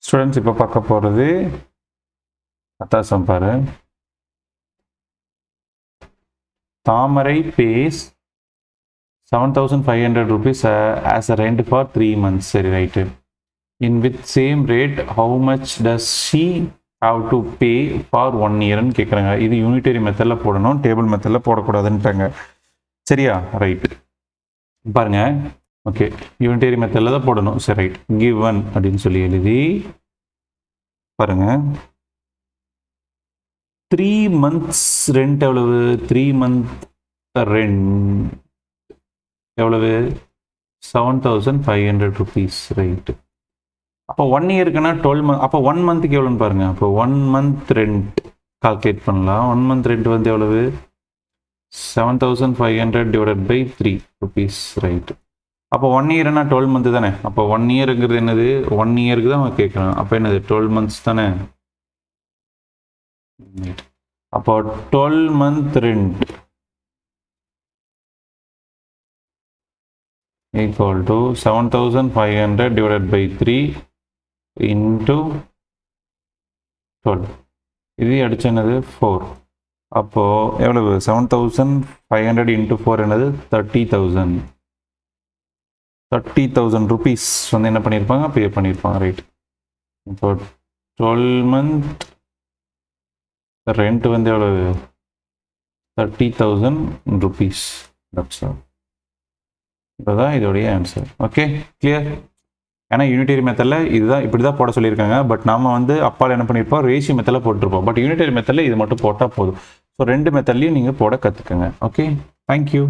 Students இப்போ பார்க்க போகிறது அத்தாசம் பாரு. தாமரை pays 7,500 rupees as a rent for 3 months. சரி right. In with same rate how much does she have to pay for 1 yearன்னு கேட்குறாங்க. இது யூனிட்டரி மெத்தடில் போடணும், டேபிள் மெத்தடில் போடக்கூடாதுன்ட்டாங்க. சரியா? ரைட்டு பாருங்க. ஓகே, யூனிட்டரி மெத்தடில் தான் போடணும். சரி ரைட். கிவன் அப்படின்னு சொல்லி எழுதி பாருங்க. 3 months ரெண்ட் எவ்வளவு? 3 month ரெண்ட் எவ்வளவு? 7,500 rupees. ரைட்டு. அப்போ 1 இயருக்குன்னா 12 month. அப்போ 1 மந்த்துக்கு எவ்வளோன்னு பாருங்க. அப்போ 1 month ரெண்ட் கால்குலேட் பண்ணலாம். 1 month ரெண்ட் வந்து எவ்வளவு? 7,500 divided by 3 rupees. ரைட்டு. அப்போ 1 இயர்னா 12 month தானே. அப்போ 1 இயருங்கிறது என்னது? 1 இயருக்கு தான் அவன் கேட்குறான். அப்போ என்னது? 12 months தானே. அப்போ 12 month rent equal to 7,500 divided by 3 into 12. இது அடிச்சு என்னது? 4. அப்போ எவ்வளவு? 7,500 into 4 என்னது? 30,000. 30,000 rupees வந்து என்ன பண்ணியிருப்பாங்க? பே பண்ணியிருப்பாங்க. ரைட். இப்போ 12 month ரெண்ட் வந்து எவ்வளவு? 30,000 rupees. That's all. இதுதான் இதோடைய ஆன்சர். Okay, clear? ஏன்னா யூனிட்டரி மெத்தடில் இதுதான் இப்படி தான் போட சொல்லியிருக்காங்க. பட் நம்ம வந்து அப்பால் என்ன பண்ணியிருப்போம்? ரேஷியோ மெத்தடில் போட்டிருப்போம். பட் யூனிட்டரி மெத்தடில் இது மட்டும் போட்டால் போதும். ஸோ 2 மெத்தட்லையும் நீங்கள் போட கற்றுக்குங்க. Okay, thank you.